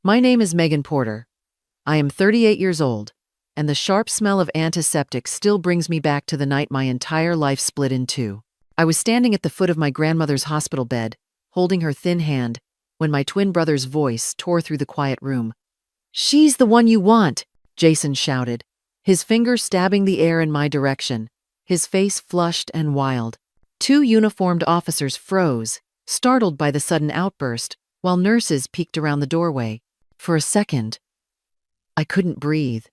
My name is Megan Porter. I am 38 years old, and the sharp smell of antiseptic still brings me back to the night my entire life split in two. I was standing at the foot of my grandmother's hospital bed, holding her thin hand, when my twin brother's voice tore through the quiet room. "She's the one you want!" Jason shouted, his finger stabbing the air in my direction, his face flushed and wild. Two uniformed officers froze, startled by the sudden outburst, while nurses peeked around the doorway. For a second, I couldn't breathe.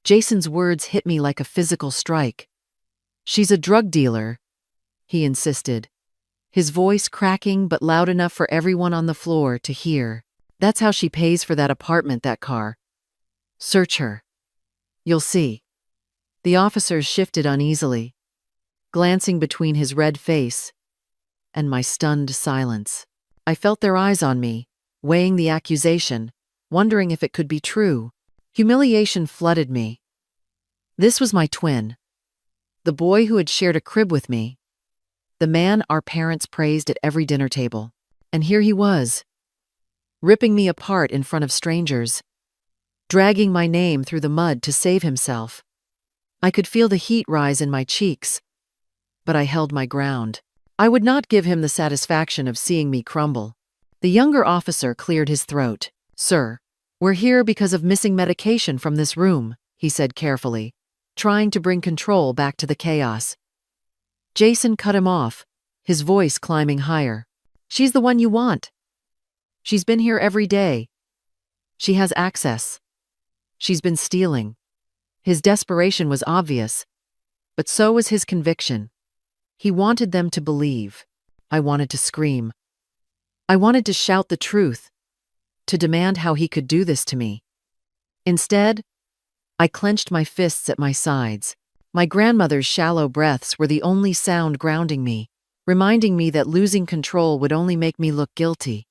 Jason's words hit me like a physical strike. "She's a drug dealer," he insisted, his voice cracking but loud enough for everyone on the floor to hear. "That's how she pays for that apartment, that car. Search her. You'll see." The officers shifted uneasily, glancing between his red face and my stunned silence. I felt their eyes on me, weighing the accusation, wondering if it could be true. Humiliation flooded me. This was my twin, the boy who had shared a crib with me, the man our parents praised at every dinner table. And here he was, ripping me apart in front of strangers, dragging my name through the mud to save himself. I could feel the heat rise in my cheeks, but I held my ground. I would not give him the satisfaction of seeing me crumble. The younger officer cleared his throat. "Sir, we're here because of missing medication from this room," he said carefully, trying to bring control back to the chaos. Jason cut him off, his voice climbing higher. "She's the one you want. She's been here every day. She has access. She's been stealing." His desperation was obvious, but so was his conviction. He wanted them to believe. I wanted to scream. I wanted to shout the truth, to demand how he could do this to me. Instead, I clenched my fists at my sides. My grandmother's shallow breaths were the only sound grounding me, reminding me that losing control would only make me look guilty.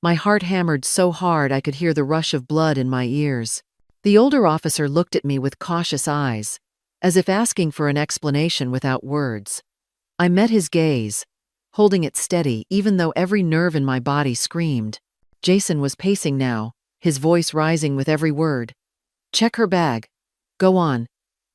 My heart hammered so hard I could hear the rush of blood in my ears. The older officer looked at me with cautious eyes, as if asking for an explanation without words. I met his gaze, holding it steady even though every nerve in my body screamed. Jason was pacing now, his voice rising with every word. "Check her bag. Go on.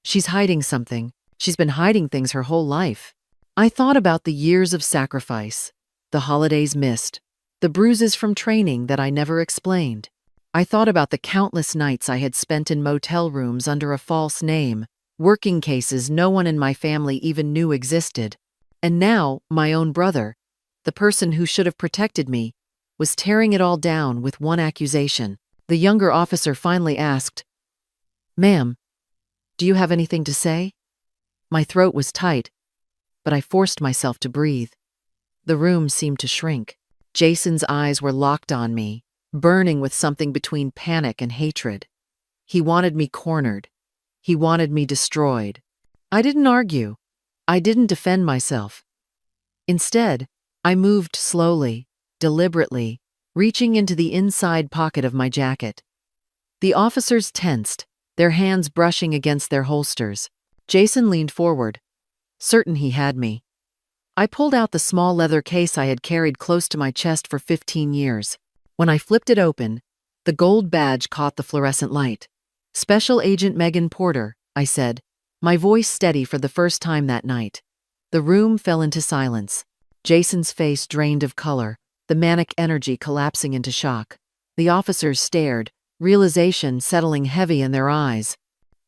She's hiding something. She's been hiding things her whole life." I thought about the years of sacrifice, the holidays missed, the bruises from training that I never explained. I thought about the countless nights I had spent in motel rooms under a false name, working cases no one in my family even knew existed. And now, my own brother, the person who should have protected me, was tearing it all down with one accusation. The younger officer finally asked, "Ma'am, do you have anything to say?" My throat was tight, but I forced myself to breathe. The room seemed to shrink. Jason's eyes were locked on me, burning with something between panic and hatred. He wanted me cornered. He wanted me destroyed. I didn't argue. I didn't defend myself. Instead, I moved slowly, deliberately, reaching into the inside pocket of my jacket. The officers tensed, their hands brushing against their holsters. Jason leaned forward, certain he had me. I pulled out the small leather case I had carried close to my chest for 15 years. When I flipped it open, the gold badge caught the fluorescent light. "Special Agent Megan Porter," I said, my voice steady for the first time that night. The room fell into silence. Jason's face drained of color, the manic energy collapsing into shock. The officers stared, realization settling heavy in their eyes.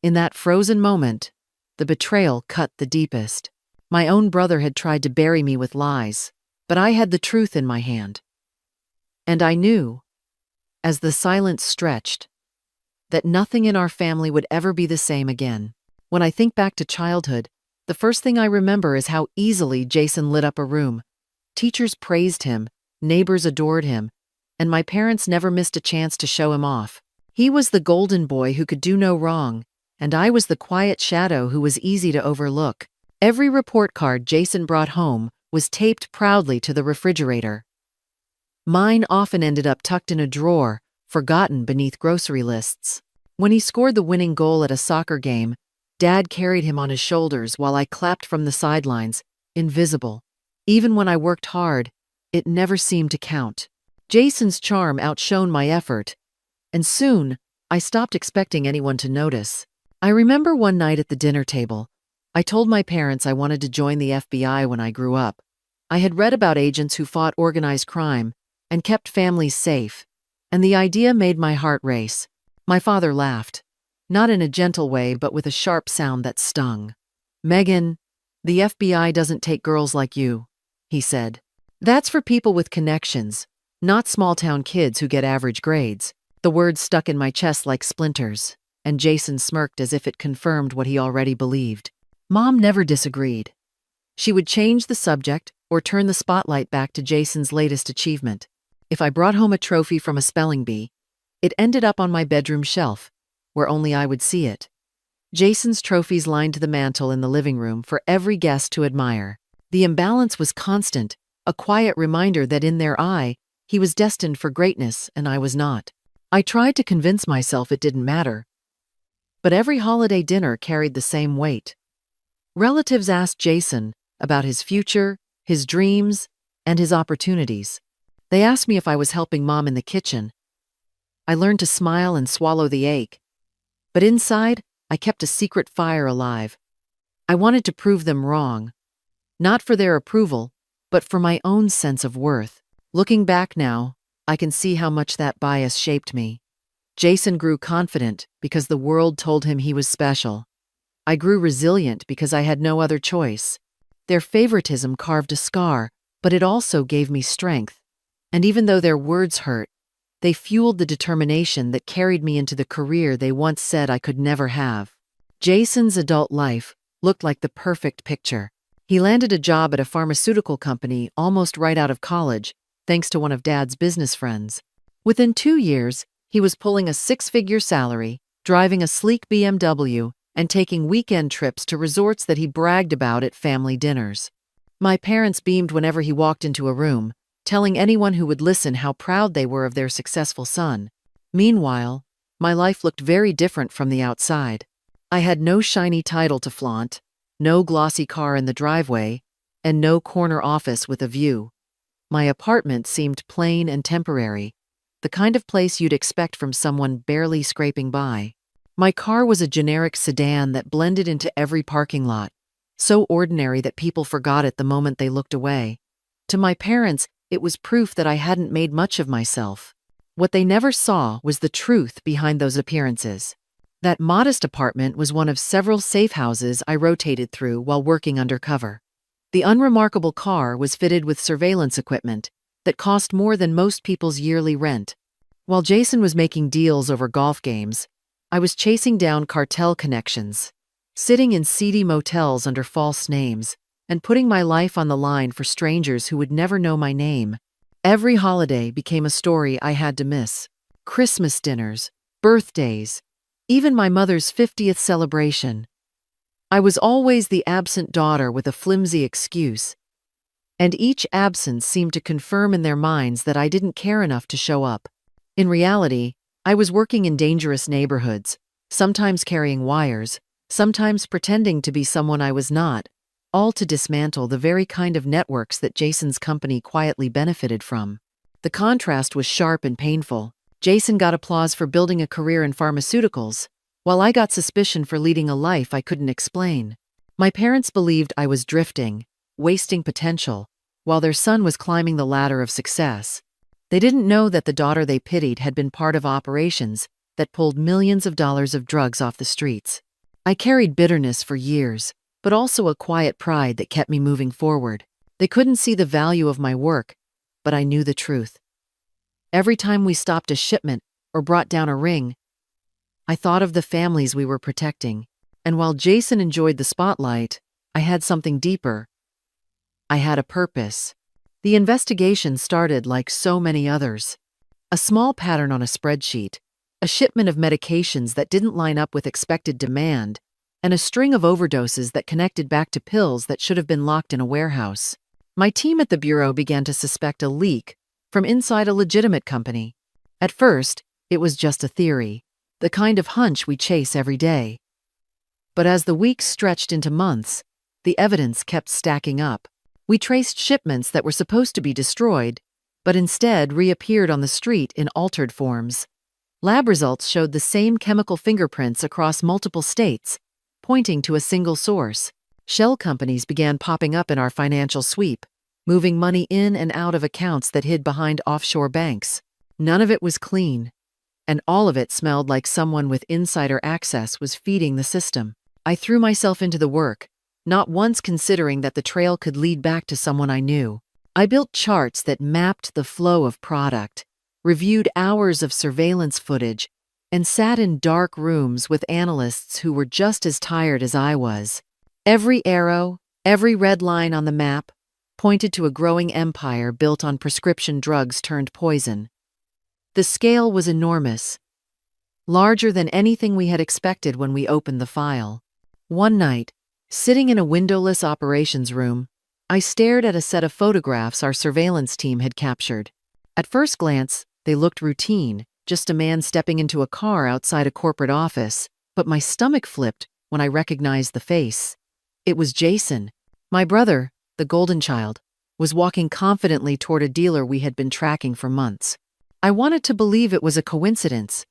In that frozen moment, the betrayal cut the deepest. My own brother had tried to bury me with lies, but I had the truth in my hand. And I knew, as the silence stretched, that nothing in our family would ever be the same again. When I think back to childhood, the first thing I remember is how easily Jason lit up a room. Teachers praised him, neighbors adored him, and my parents never missed a chance to show him off. He was the golden boy who could do no wrong, and I was the quiet shadow who was easy to overlook. Every report card Jason brought home was taped proudly to the refrigerator. Mine often ended up tucked in a drawer, forgotten beneath grocery lists. When he scored the winning goal at a soccer game, Dad carried him on his shoulders while I clapped from the sidelines, invisible. Even when I worked hard, it never seemed to count. Jason's charm outshone my effort, and soon, I stopped expecting anyone to notice. I remember one night at the dinner table, I told my parents I wanted to join the FBI when I grew up. I had read about agents who fought organized crime and kept families safe, and the idea made my heart race. My father laughed, not in a gentle way, but with a sharp sound that stung. "Megan, the FBI doesn't take girls like you," he said. "That's for people with connections, not small-town kids who get average grades." The words stuck in my chest like splinters, and Jason smirked as if it confirmed what he already believed. Mom never disagreed. She would change the subject or turn the spotlight back to Jason's latest achievement. If I brought home a trophy from a spelling bee, it ended up on my bedroom shelf, where only I would see it. Jason's trophies lined the mantel in the living room for every guest to admire. The imbalance was constant, a quiet reminder that in their eye, he was destined for greatness and I was not. I tried to convince myself it didn't matter, but every holiday dinner carried the same weight. Relatives asked Jason about his future, his dreams, and his opportunities. They asked me if I was helping Mom in the kitchen. I learned to smile and swallow the ache, but inside, I kept a secret fire alive. I wanted to prove them wrong, not for their approval, but for my own sense of worth. Looking back now, I can see how much that bias shaped me. Jason grew confident because the world told him he was special. I grew resilient because I had no other choice. Their favoritism carved a scar, but it also gave me strength. And even though their words hurt, they fueled the determination that carried me into the career they once said I could never have. Jason's adult life looked like the perfect picture. He landed a job at a pharmaceutical company almost right out of college, thanks to one of Dad's business friends. Within 2 years, he was pulling a 6-figure salary, driving a sleek BMW, and taking weekend trips to resorts that he bragged about at family dinners. My parents beamed whenever he walked into a room, telling anyone who would listen how proud they were of their successful son. Meanwhile, my life looked very different from the outside. I had no shiny title to flaunt, no glossy car in the driveway, and no corner office with a view. My apartment seemed plain and temporary, the kind of place you'd expect from someone barely scraping by. My car was a generic sedan that blended into every parking lot, so ordinary that people forgot it the moment they looked away. To my parents, it was proof that I hadn't made much of myself. What they never saw was the truth behind those appearances. That modest apartment was one of several safe houses I rotated through while working undercover. The unremarkable car was fitted with surveillance equipment that cost more than most people's yearly rent. While Jason was making deals over golf games, I was chasing down cartel connections, sitting in seedy motels under false names, and putting my life on the line for strangers who would never know my name. Every holiday became a story I had to miss. Christmas dinners, birthdays, even my mother's 50th celebration. I was always the absent daughter with a flimsy excuse, and each absence seemed to confirm in their minds that I didn't care enough to show up. In reality, I was working in dangerous neighborhoods, sometimes carrying wires, sometimes pretending to be someone I was not, all to dismantle the very kind of networks that Jason's company quietly benefited from. The contrast was sharp and painful. Jason got applause for building a career in pharmaceuticals, while I got suspicion for leading a life I couldn't explain. My parents believed I was drifting, wasting potential, while their son was climbing the ladder of success. They didn't know that the daughter they pitied had been part of operations that pulled millions of dollars of drugs off the streets. I carried bitterness for years, but also a quiet pride that kept me moving forward. They couldn't see the value of my work, but I knew the truth. Every time we stopped a shipment or brought down a ring, I thought of the families we were protecting. And while Jason enjoyed the spotlight, I had something deeper. I had a purpose. The investigation started like so many others. A small pattern on a spreadsheet, a shipment of medications that didn't line up with expected demand, and a string of overdoses that connected back to pills that should have been locked in a warehouse. My team at the Bureau began to suspect a leak from inside a legitimate company. At first, it was just a theory, the kind of hunch we chase every day. But as the weeks stretched into months, the evidence kept stacking up. We traced shipments that were supposed to be destroyed, but instead reappeared on the street in altered forms. Lab results showed the same chemical fingerprints across multiple states, pointing to a single source. Shell companies began popping up in our financial sweep, moving money in and out of accounts that hid behind offshore banks. None of it was clean, and all of it smelled like someone with insider access was feeding the system. I threw myself into the work, not once considering that the trail could lead back to someone I knew. I built charts that mapped the flow of product, reviewed hours of surveillance footage, and sat in dark rooms with analysts who were just as tired as I was. Every arrow, every red line on the map, pointed to a growing empire built on prescription drugs turned poison. The scale was enormous, larger than anything we had expected when we opened the file. One night, sitting in a windowless operations room, I stared at a set of photographs our surveillance team had captured. At first glance, they looked routine, just a man stepping into a car outside a corporate office, but my stomach flipped when I recognized the face. It was Jason. My brother, the golden child, was walking confidently toward a dealer we had been tracking for months. I wanted to believe it was a coincidence.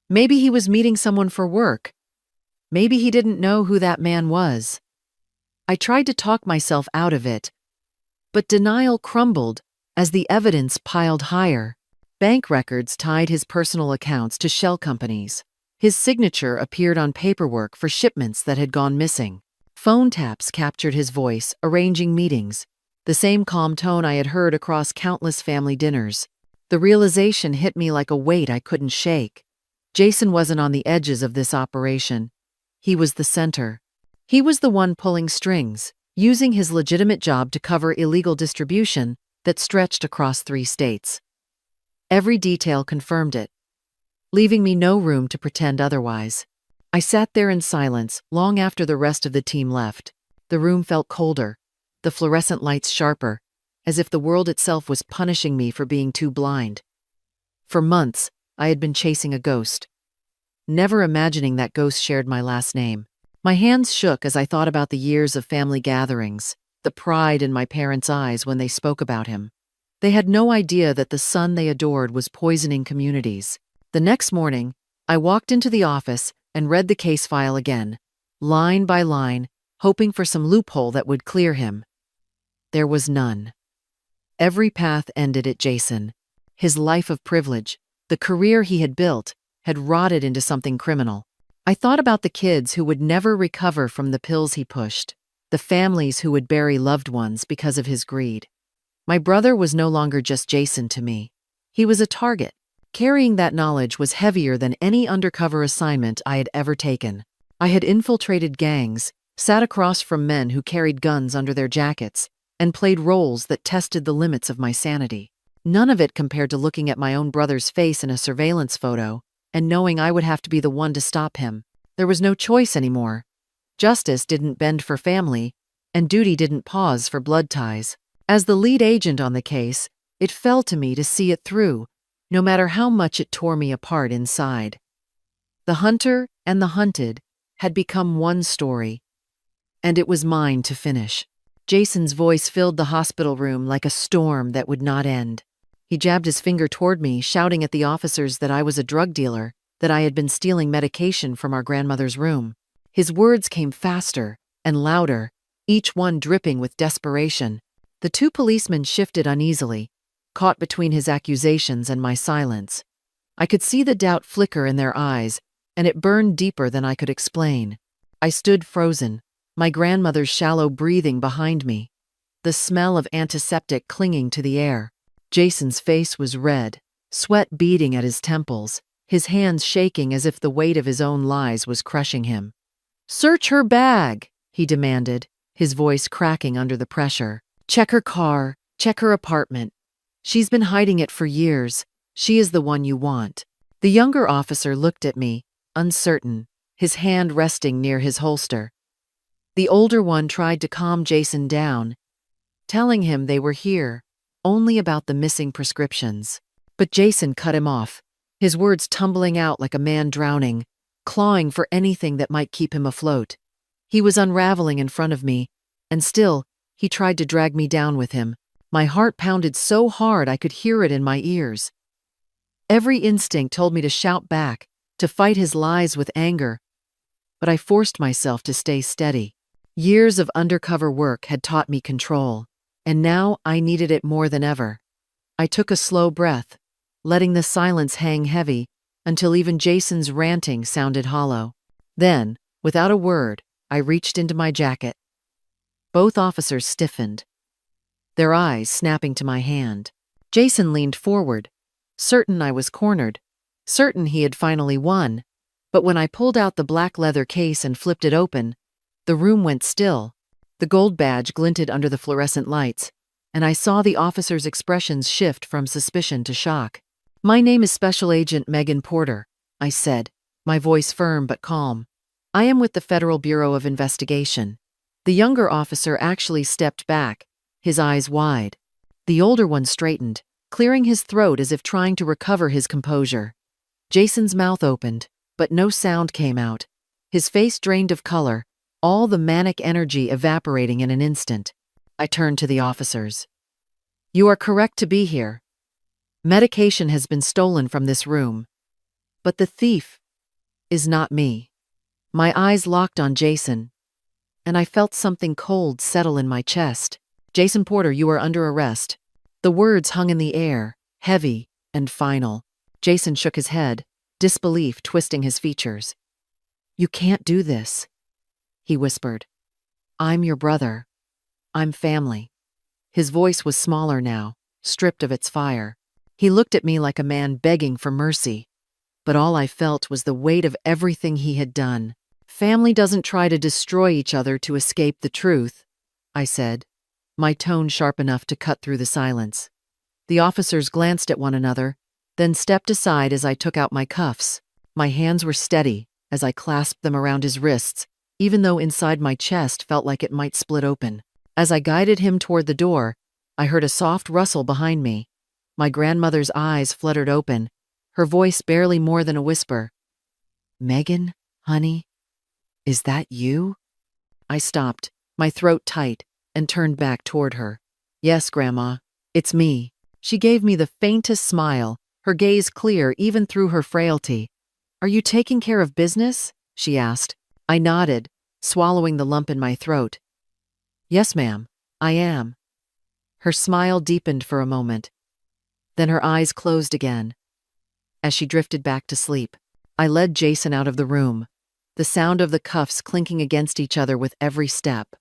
Maybe he was meeting someone for work. Maybe he didn't know who that man was. I tried to talk myself out of it, but denial crumbled as the evidence piled higher. Bank records tied his personal accounts to shell companies. His signature appeared on paperwork for shipments that had gone missing. Phone taps captured his voice, arranging meetings, the same calm tone I had heard across countless family dinners. The realization hit me like a weight I couldn't shake. Jason wasn't on the edges of this operation. He was the center. He was the one pulling strings, using his legitimate job to cover illegal distribution that stretched across 3 states. Every detail confirmed it, leaving me no room to pretend otherwise. I sat there in silence long after the rest of the team left. The room felt colder, the fluorescent lights sharper, as if the world itself was punishing me for being too blind. For months, I had been chasing a ghost, never imagining that ghost shared my last name. My hands shook as I thought about the years of family gatherings, the pride in my parents' eyes when they spoke about him. They had no idea that the son they adored was poisoning communities. The next morning, I walked into the office and read the case file again, line by line, hoping for some loophole that would clear him. There was none. Every path ended at Jason. His life of privilege, the career he had built, had rotted into something criminal. I thought about the kids who would never recover from the pills he pushed, the families who would bury loved ones because of his greed. My brother was no longer just Jason to me. He was a target. Carrying that knowledge was heavier than any undercover assignment I had ever taken. I had infiltrated gangs, sat across from men who carried guns under their jackets, and played roles that tested the limits of my sanity. None of it compared to looking at my own brother's face in a surveillance photo and knowing I would have to be the one to stop him. There was no choice anymore. Justice didn't bend for family, and duty didn't pause for blood ties. As the lead agent on the case, it fell to me to see it through, no matter how much it tore me apart inside. The hunter and the hunted had become one story, and it was mine to finish. Jason's voice filled the hospital room like a storm that would not end. He jabbed his finger toward me, shouting at the officers that I was a drug dealer, that I had been stealing medication from our grandmother's room. His words came faster and louder, each one dripping with desperation. The 2 policemen shifted uneasily, caught between his accusations and my silence. I could see the doubt flicker in their eyes, and it burned deeper than I could explain. I stood frozen, my grandmother's shallow breathing behind me, the smell of antiseptic clinging to the air. Jason's face was red, sweat beading at his temples, his hands shaking as if the weight of his own lies was crushing him. "Search her bag," he demanded, his voice cracking under the pressure. "Check her car, check her apartment. She's been hiding it for years. She is the one you want." The younger officer looked at me, uncertain, his hand resting near his holster. The older one tried to calm Jason down, telling him they were here only about the missing prescriptions. But Jason cut him off, his words tumbling out like a man drowning, clawing for anything that might keep him afloat. He was unraveling in front of me, and still, he tried to drag me down with him. My heart pounded so hard I could hear it in my ears. Every instinct told me to shout back, to fight his lies with anger, but I forced myself to stay steady. Years of undercover work had taught me control, and now I needed it more than ever. I took a slow breath, letting the silence hang heavy until even Jason's ranting sounded hollow. Then, without a word, I reached into my jacket. Both officers stiffened, their eyes snapping to my hand. Jason leaned forward, certain I was cornered, certain he had finally won. But when I pulled out the black leather case and flipped it open, the room went still. The gold badge glinted under the fluorescent lights, and I saw the officers' expressions shift from suspicion to shock. "My name is Special Agent Megan Porter," I said, my voice firm but calm. "I am with the Federal Bureau of Investigation." The younger officer actually stepped back, his eyes wide. The older one straightened, clearing his throat as if trying to recover his composure. Jason's mouth opened, but no sound came out. His face drained of color, all the manic energy evaporating in an instant. I turned to the officers. "You are correct to be here. Medication has been stolen from this room. But the thief is not me." My eyes locked on Jason, and I felt something cold settle in my chest. "Jason Porter, you are under arrest." The words hung in the air, heavy and final. Jason shook his head, disbelief twisting his features. "You can't do this," he whispered. "I'm your brother. I'm family." His voice was smaller now, stripped of its fire. He looked at me like a man begging for mercy, but all I felt was the weight of everything he had done. "Family doesn't try to destroy each other to escape the truth," I said, my tone sharp enough to cut through the silence. The officers glanced at one another, then stepped aside as I took out my cuffs. My hands were steady as I clasped them around his wrists, even though inside my chest felt like it might split open. As I guided him toward the door, I heard a soft rustle behind me. My grandmother's eyes fluttered open, her voice barely more than a whisper. "Megan, honey, is that you?" I stopped, my throat tight, and turned back toward her. "Yes, Grandma, it's me." She gave me the faintest smile, her gaze clear even through her frailty. "Are you taking care of business?" she asked. I nodded, swallowing the lump in my throat. "Yes, ma'am, I am." Her smile deepened for a moment. Then her eyes closed again. As she drifted back to sleep, I led Jason out of the room, the sound of the cuffs clinking against each other with every step.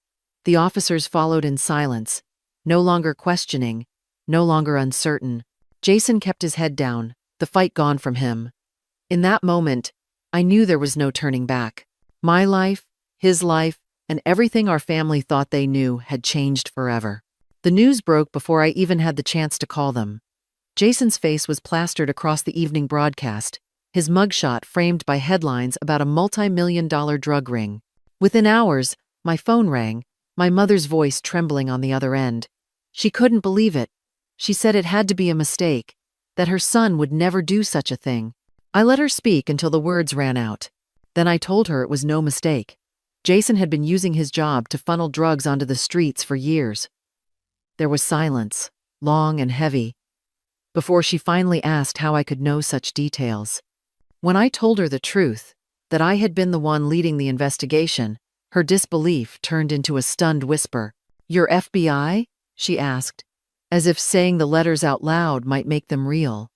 The officers followed in silence, no longer questioning, no longer uncertain. Jason kept his head down, the fight gone from him. In that moment, I knew there was no turning back. My life, his life, and everything our family thought they knew had changed forever. The news broke before I even had the chance to call them. Jason's face was plastered across the evening broadcast, his mugshot framed by headlines about a multi-million-dollar drug ring. Within hours, my phone rang, my mother's voice trembling on the other end. She couldn't believe it. She said it had to be a mistake, that her son would never do such a thing. I let her speak until the words ran out. Then I told her it was no mistake. Jason had been using his job to funnel drugs onto the streets for years. There was silence, long and heavy, before she finally asked how I could know such details. When I told her the truth, that I had been the one leading the investigation, her disbelief turned into a stunned whisper. "Your FBI?" she asked, as if saying the letters out loud might make them real.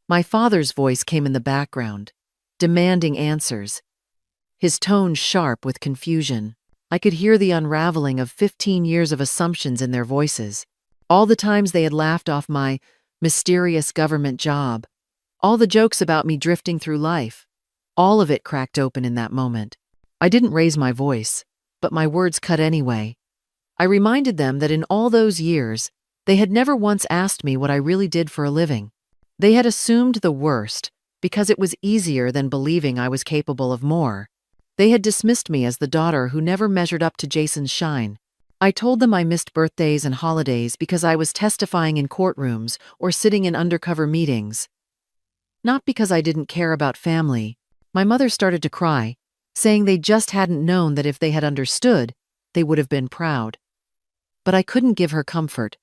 My father's voice came in the background, demanding answers, his tone sharp with confusion. I could hear the unraveling of 15 years of assumptions in their voices. All the times they had laughed off my mysterious government job, all the jokes about me drifting through life, all of it cracked open in that moment. I didn't raise my voice, but my words cut anyway. I reminded them that in all those years, they had never once asked me what I really did for a living. They had assumed the worst because it was easier than believing I was capable of more. They had dismissed me as the daughter who never measured up to Jason's shine. I told them I missed birthdays and holidays because I was testifying in courtrooms or sitting in undercover meetings. Not because I didn't care about family. My mother started to cry, saying they just hadn't known that if they had understood, they would have been proud. But I couldn't give her comfort.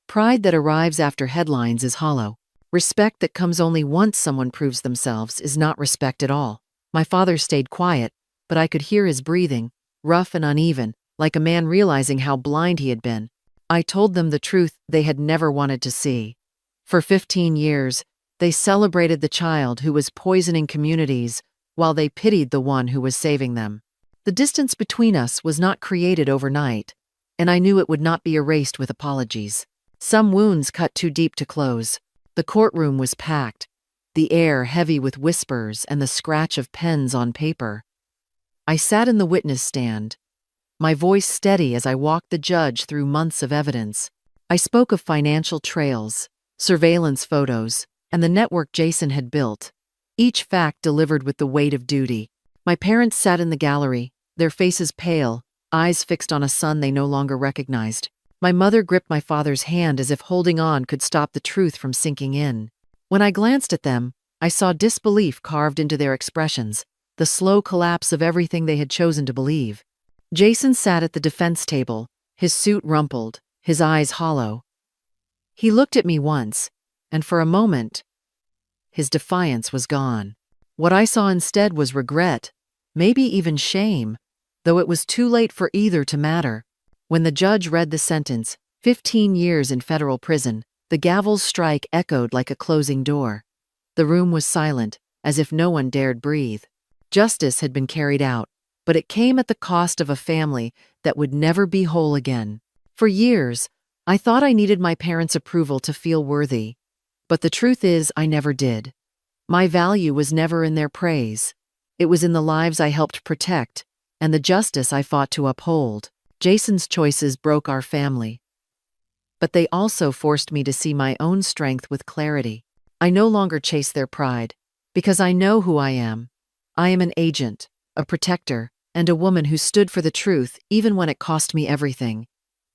Pride that arrives after headlines is hollow. Respect that comes only once someone proves themselves is not respect at all. My father stayed quiet, but I could hear his breathing, rough and uneven, like a man realizing how blind he had been. I told them the truth they had never wanted to see. For 15 years, they celebrated the child who was poisoning communities while they pitied the one who was saving them. The distance between us was not created overnight, and I knew it would not be erased with apologies. Some wounds cut too deep to close. The courtroom was packed, the air heavy with whispers and the scratch of pens on paper. I sat in the witness stand, my voice steady as I walked the judge through months of evidence. I spoke of financial trails, surveillance photos, and the network Jason had built, each fact delivered with the weight of duty. My parents sat in the gallery, their faces pale, eyes fixed on a son they no longer recognized. My mother gripped my father's hand as if holding on could stop the truth from sinking in. When I glanced at them, I saw disbelief carved into their expressions, the slow collapse of everything they had chosen to believe. Jason sat at the defense table, his suit rumpled, his eyes hollow. He looked at me once, and for a moment, his defiance was gone. What I saw instead was regret, maybe even shame, though it was too late for either to matter. When the judge read the sentence, 15 years in federal prison, the gavel's strike echoed like a closing door. The room was silent, as if no one dared breathe. Justice had been carried out, but it came at the cost of a family that would never be whole again. For years, I thought I needed my parents' approval to feel worthy, but the truth is I never did. My value was never in their praise. It was in the lives I helped protect and the justice I fought to uphold. Jason's choices broke our family, but they also forced me to see my own strength with clarity. I no longer chase their pride, because I know who I am. I am an agent, a protector, and a woman who stood for the truth even when it cost me everything.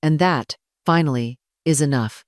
And that, finally, is enough.